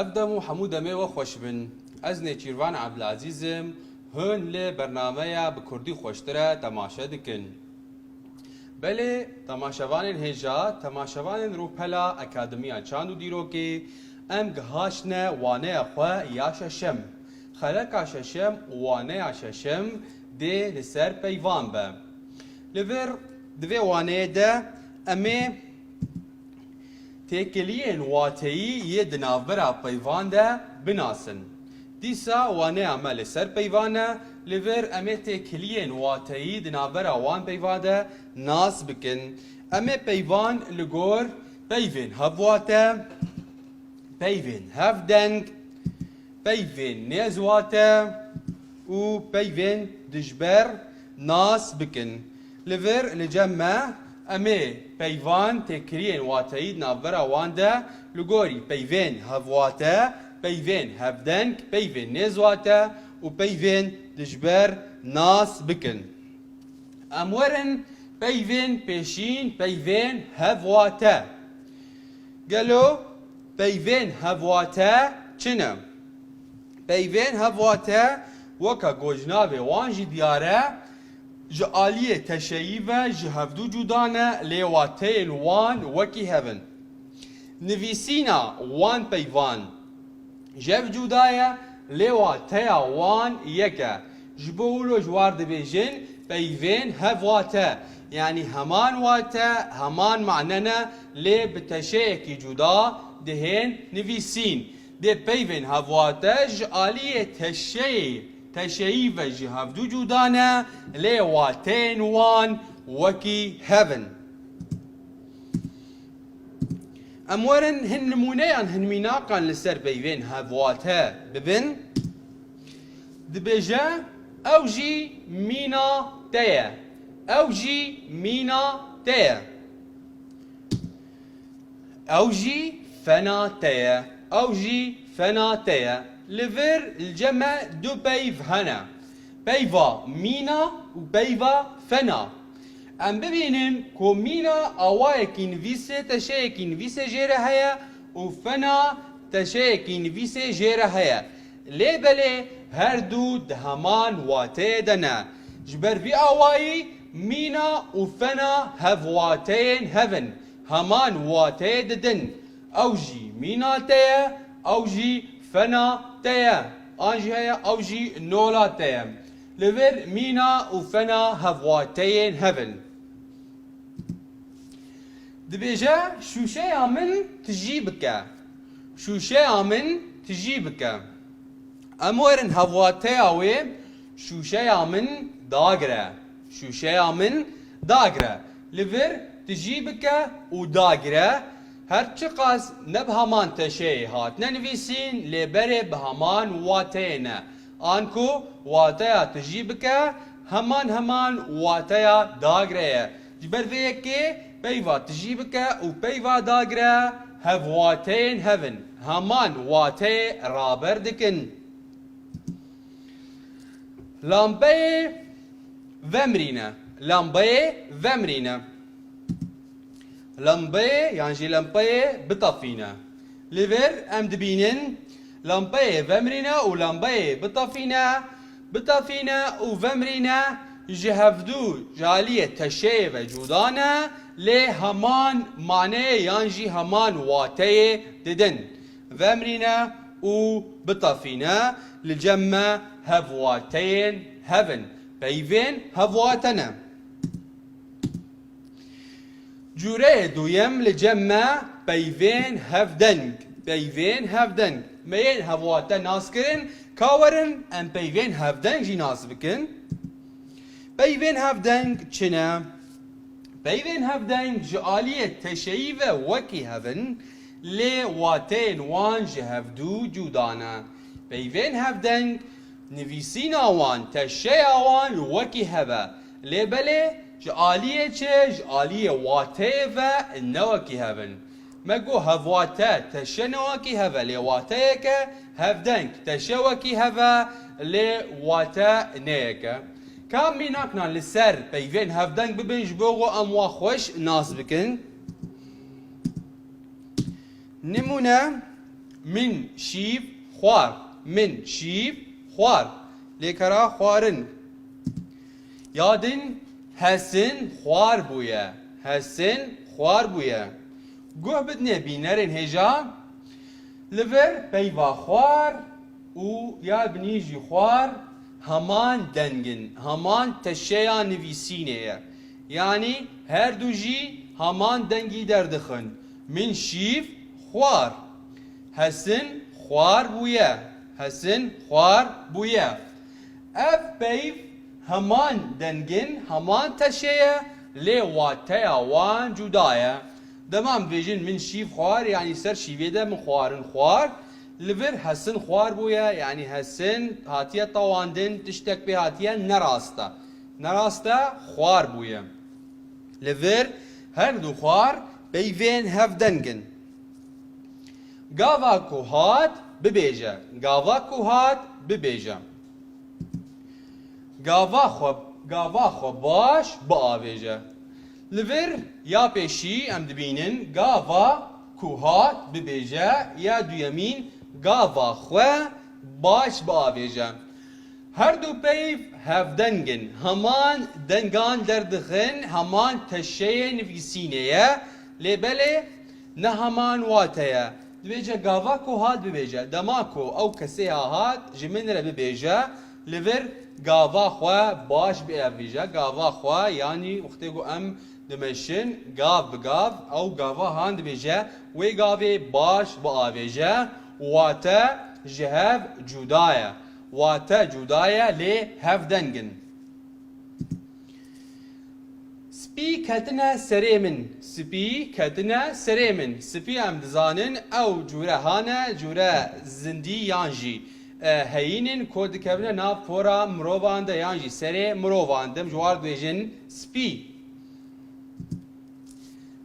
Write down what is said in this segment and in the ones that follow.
افدمو حمود امي وخوش بن از نيچيروان عبدالعزيزم هن لبرنامه بكردي خوشتره تماشا دكن بله تماشاوان هجا تماشاوان روپلا اکادمیا چاندو دیرو که ام گهاشنه وانه خوا یا ششم خلقا ششم وانه یا ششم ده لسر پیوان به لور دوی وانه ده امه تکلین واتهی یه دناورا پیوان ده بناسن دیسا وانه عمل سر پیوانه لور امه تکلین واتهی دناورا وان پیواده ناس بکن امه پیوان لگور پیوین هفواته پیوین هفدنگ پیوین نیزواته و پیوین دجبر ناس بکن لور لجمع امه پیوان تکرین واتهی دناورا وان ده لگوری پیوین هفواته پیوین هفدنگ پیوین نیزواته و پیوین دجبر ناس بکن امورن پیوین پیشین پیوین هفواته گلو پیوین هفواته چنم پیوین هفواته وکا گوجناوی وانجی دیاره جعالیه تشییوه جهفدو جودانه لیواته وان وکی هفن نویسینا وان پیوان جف جودایه لیواته وان یکه جبولو جوار دبیجن پیوین هفواته يعني همان واتا همان معننا لي بتشيكي جدا دهين نفيسين دي بيفن هفواتج آلية تشي وجه هفدو جدانا لي واتين وان وكي هفن امورن هن نمونيان هن ميناقان لسر بيفن هفواتا ببن دبجا اوجي مينا تايا اوجي مينا تايا اوجي فنا تايا اوجي فنا تايا لفر الجمع دو بيف هنا بيفا مينا و بيفا فنا ام ببينن كو مينا اوايكي نفيسه تشيكي نفيسه جيره هيا و فنا تشيكي نفيسه جيره هيا لي بلي هر دو دهمان واتي دنا جبر في اواي مينا وفنا هفواتين هفن همان واتي ددن اوجي مينا تيا اوجي فنا تيا انجي هيا اوجي نولا تيا لفر مينا وفنا هفواتين هفن دبيجا شوشي من تجيبك شوشي من تجيبك امورن هفواتي اوي شوشي من داغره شوشي من داغره لفر تجيبك وداغره هرچی قاس نبهمان تشي هات ننفيسين لبره بهمان واتينا انكو واتيا تجيبك همان واتيا داغره جبر فيكي بيفا تجيبك وبيفا داغره هفواتين هفن همان واتي رابردكن لامبي ومرينا لامبي ومرينا لامبي يعني جي لامبي بطفينا ليفر ام دبينن لامبي ومرينا ولامبي بطفينا ومرينا جهفدو جالية تشيف جودانا لي همان معنى يانجي همان واتي ددن ومرينا وبطفينا للجمع هفواتين هفن بيفين هفواتنا جوره دويم لجمع بيفين هفدنگ بيفين هفدنگ مين هفواتا ناس كرن كاورن ام بيفين هفدنگ جي ناس بكن بيفين هفدنگ چنا بيفين هفدنگ جعالية تشيفة وكي هفن لي واتين وان جهفدو جودانا بيفين هفدنگ نویسینا وان تشیع وان وکی هوا لیبله جعالیه چه جعالیه واته و نوکی هون مگو هواته تشه نوکی هوا لی واته که هفدنگ تشه وکی هوا لی واته نیکه کام میناکنا لسر پیوین هفدنگ ببینج بوغو اموا خوش ناس بکن نمونه من شیف خوار من شیف خوار لیکرا خوارن یادن حسن خوار بویه حسن خوار بویه گوه بدنه بینرین هجا لور پیوا خوار و یا بنیجی خوار همان دنگن همان تشیا نویسینه yani her du jî haman dengî derdixin min şîv xwar hesin xwar bûye hesin xwar bûye ev peyv heman dengin heman teşeye lê wateya wan cuda ye demam dibêjin min şîv xwar yani ser şîvê de min xwarin xwar li vir hesin xwar bûye yani hesin hatiye tawandin tiştek pê hatiye nerasta nerasta xwar bûye li vir her du xwar peyvên hevdengin gava ku hat bibêje gava ku hat bibêje gava xwe baş biavêje li vir ya pêşî em dibînin gava ku hat bibêje ya duyemîn gava xwe baş biavêje her du peyv hevdengin heman dengan derdixin heman teşeyê nivîsîneye lêbelê ne heman wateye dibêje gava ku hat bibêje dema ku ew kesê hat ji min re bibêje li vir gava xwe baş biavêje gava xwe yani wextê ku em dimeşin gav bi gav ew gava han dibêje wê gavê baş biavêje wate ji hev cuda ye wate cuda ye lê hevdengin spî ketine serê min spî ketine serê min spî em dizanin ew cure hane cure zindî yan jî heyînin ku dikevine nav pora mirovan de yan jî serê mirovan dem ji war dibêjin spî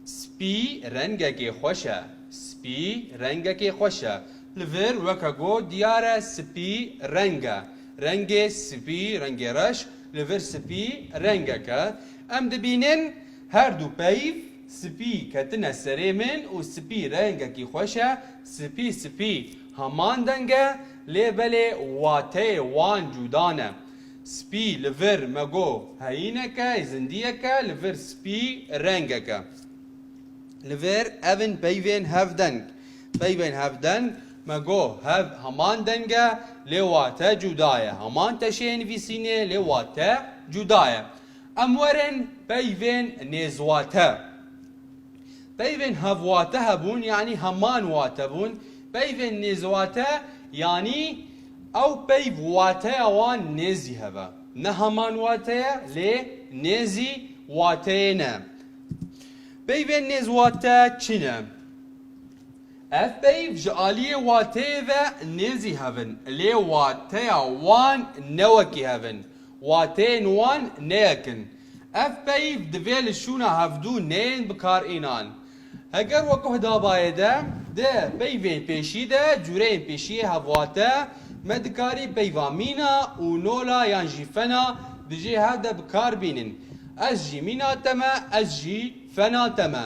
spî rengekê xweş e spî rengekê xweş e li vir weke got diyar e spî reng e rengê spî rengê reş li vir spî rengek e em dibînin her du peyv spî ketine serê min û spî rengekî xweş e spî spî heman deng e lêbelê wateyê wan cuda ne spî li vir me got heyînek e zindiyek e li vir spî rengek e li vir evin peyvên hevdeng peyvên hevdeng me got hev heman deng e lê wate cuda ye heman teşeyê nivîsînê lê wate cuda ye em werin peyvên nêzwate peyvên hevwate hebûn yani heman wate bûn peyvên nêzwate yani ew peyv wateya wan nêzî hebe ne heman wate ye lê nêzî wateyê ne peyvên nêzwate çi ne ev peyv ji aliyê wateyê ve nêzî hebin lê wateya wan newekî hebin wateyên wan neyekin ev peyv divê li şûna hevdû neyên bikarînan heger wekû hidabayê de peyvên pêşî de cureyên pêşiyê hevwate me dikarî peyva mîna û nola yan jî fena dijê hev de bikar bînin ez jî mîna te me ez jî fena te me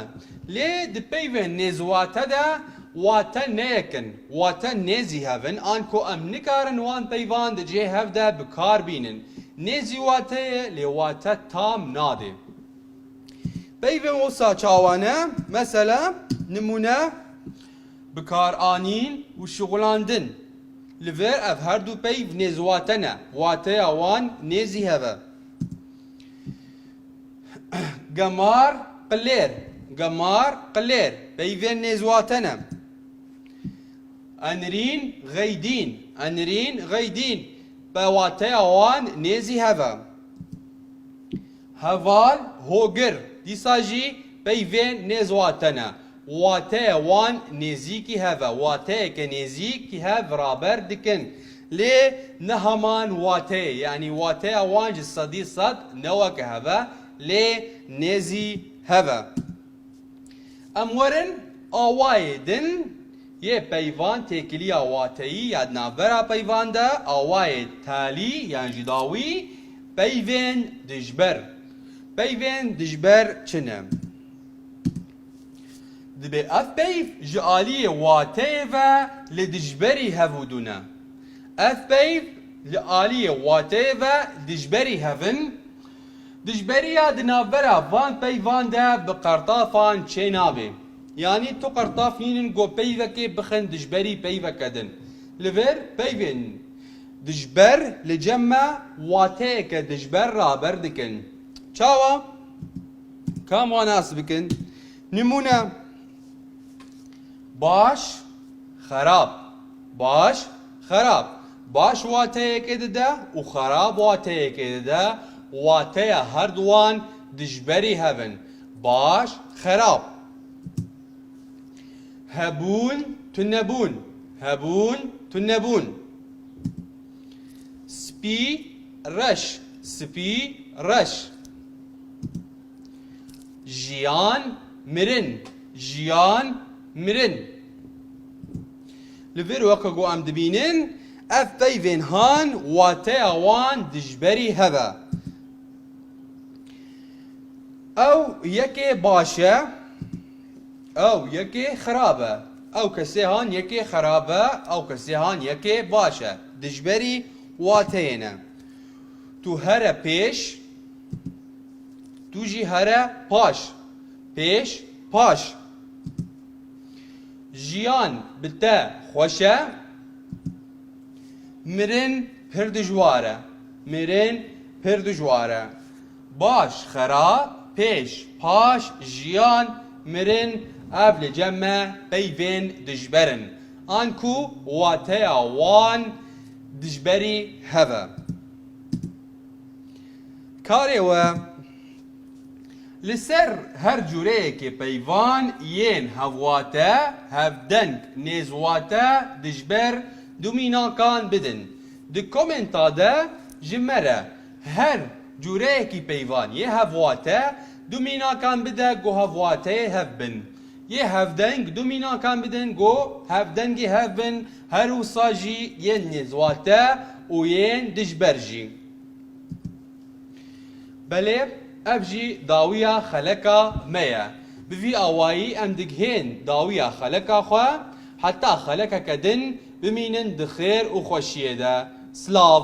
lê di peyvên nêzwate de wate neyekin wate nêzî hevin an ku em nikarin wan peyvan dijê hev de bikar bînin nêzî wateyê lê wate tam nade peyvên wisa çawane mesela nimûne bikaranîn û şixulandin li vir ev her du peyv nêzwate ne wateya wan nêzî heve gemar qilêr peyvên nêzwate ne enrîn geydîn be wateya wan nêzî heve heval hogir dîsa jî peyvên nêzwate ne wateya wan nêzîkî heve wateyeke nêzîk hev beraber dikin lê ne heman wateyê yani wateya wan ji sedî sed neweke heve lê nêzî heve em werin awayê din yê peyvan têkiliya wateyî ya navbera peyvan de awayê talî yan jî dawî peyvên dijber çi ne دبي اف بيف جالية واتيفا لدجبري هفودونا اف بيف لآلية واتيفا دجبري هفن دجبريا دنافرا فان بيفان دا بقرطافان چينابي يعني تو قرطافين جو بيفكي بخن دجبري بيفكدن لفر بيفن دجبر لجمع واتيك دجبر رابر دكن چاوا كام واناس بكن نمونا باش خراب باش خراب باش واتيك دا وخراب واتيك دا واتيا هردوان دجبري هفن باش خراب هبون تنبون هبون تنبون سبي رش سبي رش جيان مرن جيان مرن لفير وكاقو ام دبينن اف بيفين هان واتيا وان دجبري هذا او يكي باشا او يكي خرابة او كسيهان يكي خرابة او كسيهان يكي باشا دجبري واتينا تو هرا بيش توجي هرا باش بيش باش جيان بتا خوشة مرن پر دجوارة مرن پر دجوارة باش خراب پیش پاش جیان مرن افل جمع بيفين دجبرن انكو واتيا وان دجبري هذا كاريوا لسر هر جوريك بيفان ين هفواتا هفدنك نيزواتا دجبر دومينا كان بدن دي كومنتا دا جمرة هر جوريكي بيفان يه هفواتا دومينا كان بدا جو هفواتي هفبن يه هفدنك دومينا كان بدن جو هفدنكي هفبن هرو صاجي ين نيزواتا وين دجبرجي بلي ابجي داوية خلقا ميا بفي اواي ام دقهين داوية خلقا خوا حتى خلقا كدن بمينن دخير وخوشيه دا سلاف